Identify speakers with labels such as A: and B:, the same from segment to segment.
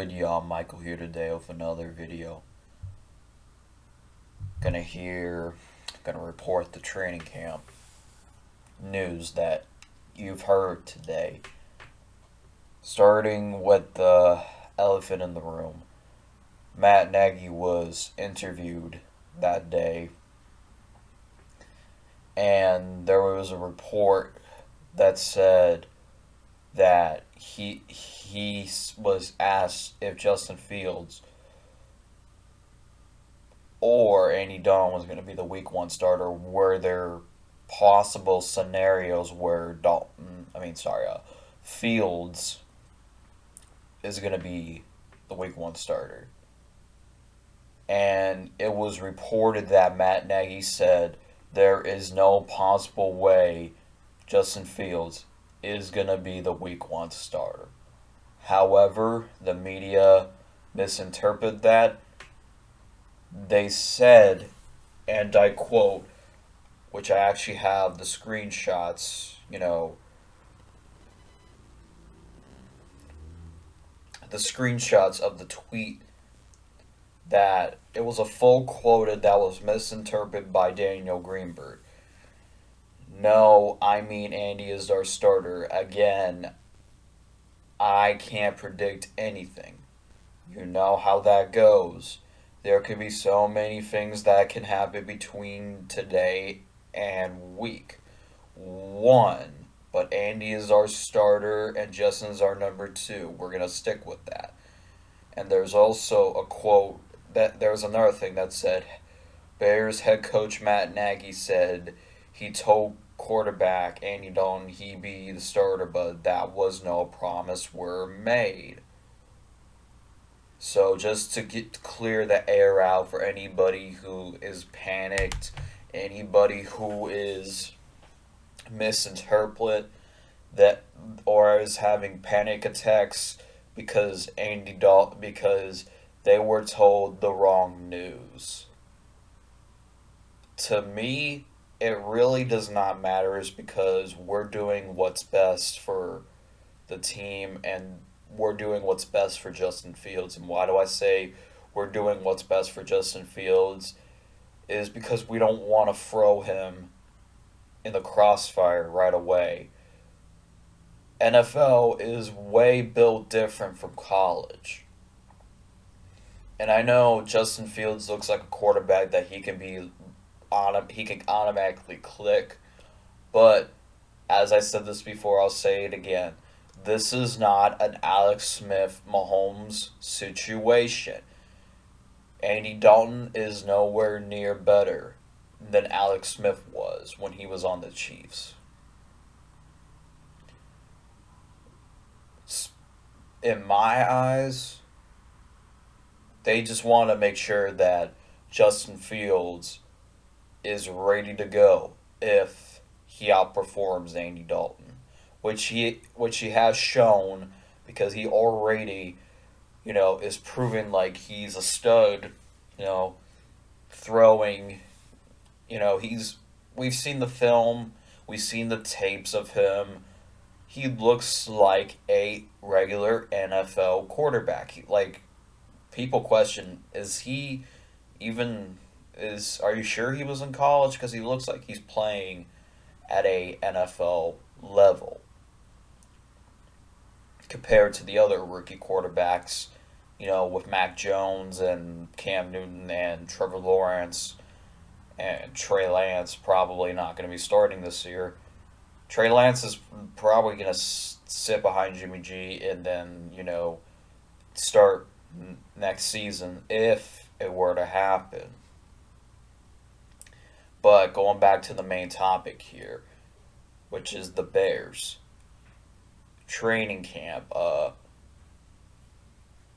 A: good, y'all? Michael here today with another video. Gonna report the training camp news that you've heard today. Starting with the elephant in the room. Matt Nagy was interviewed that day, and there was a report that said that he was asked if Justin Fields or Andy Dalton was going to be the Week 1 starter. Were there possible scenarios where Fields is going to be the Week 1 starter? And it was reported that Matt Nagy said there is no possible way Justin Fields is going to be the Week 1 starter. However, the media misinterpreted that. They said, and I quote, which I actually have the screenshots, the screenshots of the tweet, that it was a full quoted that was misinterpreted by Daniel Greenberg. No, I mean Andy is our starter. Again, I can't predict anything. You know how that goes. There could be so many things that can happen between today and week 1. But Andy is our starter and Justin's our number 2. We're going to stick with that. And there's also a quote that there was another thing that said Bears head coach Matt Nagy said he told quarterback Andy Dalton he'd be the starter, but that was no promise were made. So just to clear the air out for anybody who is panicked, anybody who is misinterpret that or is having panic attacks because because they were told the wrong news. To me, it really does not matter, is because we're doing what's best for the team and we're doing what's best for Justin Fields. And why do I say we're doing what's best for Justin Fields? Is because we don't want to throw him in the crossfire right away. NFL is way built different from college. And I know Justin Fields looks like a quarterback that he can automatically click, but as I said this before, I'll say it again. This is not an Alex Smith Mahomes situation. Andy Dalton is nowhere near better than Alex Smith was when he was on the Chiefs. In my eyes, they just want to make sure that Justin Fields is ready to go if he outperforms Andy Dalton, which he has shown, because he already, is proven like he's a stud, throwing, we've seen the film, we've seen the tapes of him. He looks like a regular NFL quarterback. People question, are you sure he was in college? Because he looks like he's playing at a NFL level compared to the other rookie quarterbacks, with Mac Jones and Cam Newton and Trevor Lawrence and Trey Lance probably not going to be starting this year. Trey Lance is probably going to sit behind Jimmy G and then, start next season if it were to happen. But going back to the main topic here, which is the Bears training camp.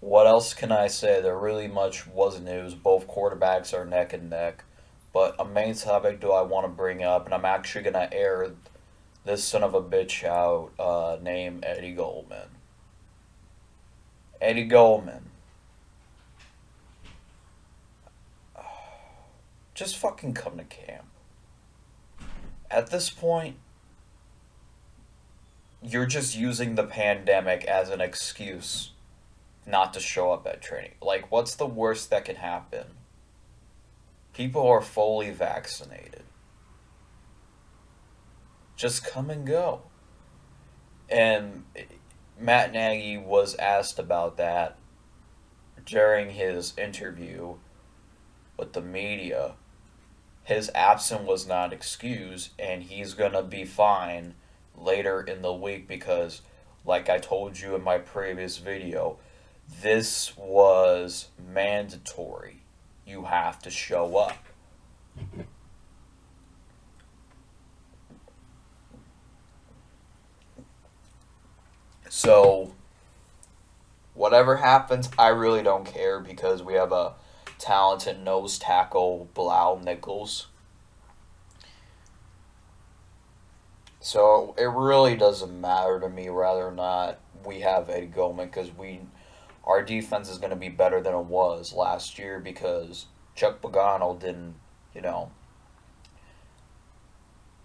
A: What else can I say? There really much was news. Both quarterbacks are neck and neck. But a main topic do I want to bring up, and I'm actually going to air this son of a bitch out, named Eddie Goldman. Eddie Goldman. Just fucking come to camp. At this point, you're just using the pandemic as an excuse not to show up at training. Like, what's the worst that can happen? People are fully vaccinated. Just come and go. And Matt Nagy was asked about that during his interview with the media. His absence was not excused, and he's going to be fine later in the week because, like I told you in my previous video, this was mandatory. You have to show up. So, whatever happens, I really don't care because we have a talented nose tackle, Blau Nichols. So, it really doesn't matter to me whether or not we have Eddie Goldman because our defense is going to be better than it was last year because Chuck Pagano didn't, you know,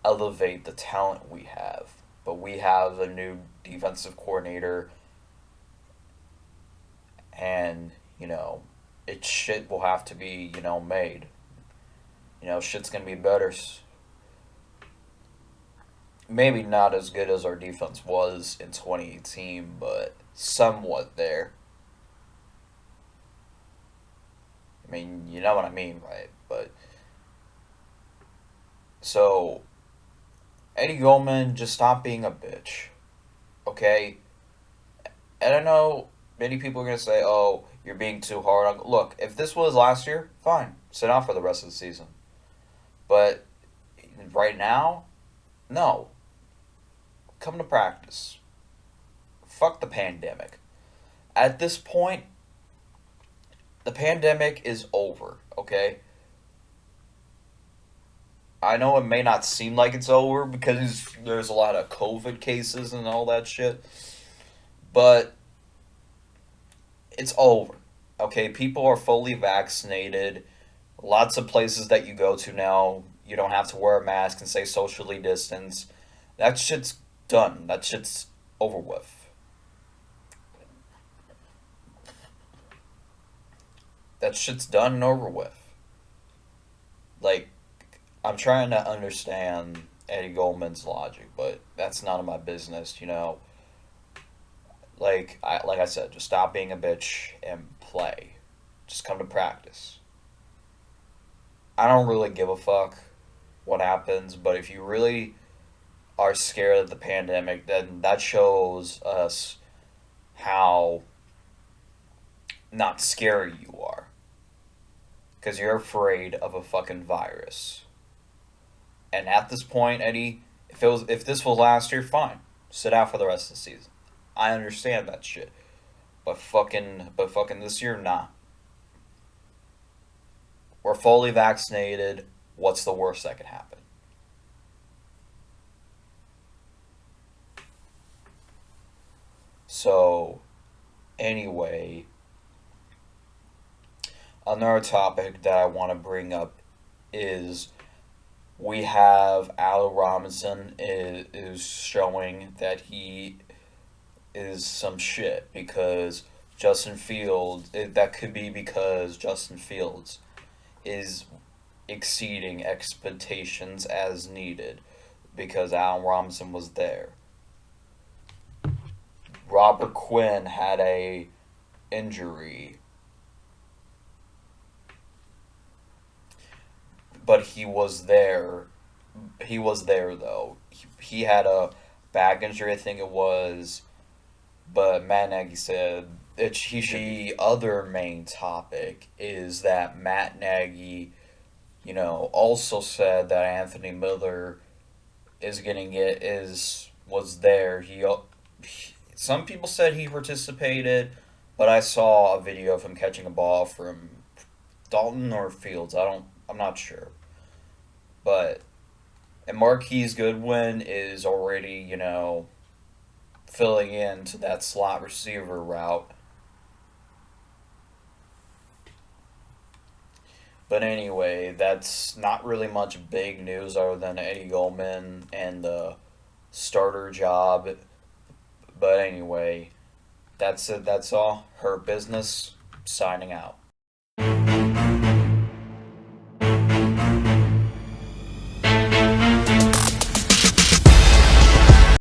A: elevate the talent we have. But we have a new defensive coordinator, and shit will have to be made. Shit's gonna be better. Maybe not as good as our defense was in 2018, but somewhat there. I mean, you know what I mean, right? But so Eddie Goldman, just stop being a bitch, okay? And I know many people are gonna say, "Oh, you're being too hard on." Look, if this was last year, fine, sit out for the rest of the season. But right now, no. Come to practice. Fuck the pandemic. At this point, the pandemic is over, okay? I know it may not seem like it's over because there's a lot of COVID cases and all that shit, but it's over. Okay, people are fully vaccinated. Lots of places that you go to now, you don't have to wear a mask and say socially distance. That shit's done. That shit's over with. That shit's done and over with. Like, I'm trying to understand Eddie Goldman's logic, but that's none of my business. Like I said, just stop being a bitch and play. Just come to practice. I don't really give a fuck what happens, but if you really are scared of the pandemic, then that shows us how not scary you are. Because you're afraid of a fucking virus. And at this point, Eddie, if this was last year, fine. Sit out for the rest of the season. I understand that shit. But fucking this year, nah. We're fully vaccinated. What's the worst that could happen? So, anyway, another topic that I want to bring up is we have Al Robinson is showing that he is some shit because Justin Fields, that could be because Justin Fields is exceeding expectations as needed because Allen Robinson was there. Robert Quinn had a injury, but he was there. He was there though. He had a back injury, I think it was, but Matt Nagy said he should. The other main topic is that Matt Nagy, also said that Anthony Miller is getting it is was there. Some people said he participated, but I saw a video of him catching a ball from Dalton or Fields. I'm not sure. But and Marquise Goodwin is already, filling into that slot receiver route. But anyway, that's not really much big news other than Eddie Goldman and the starter job. But anyway, That's it. That's all. Her business. Signing out.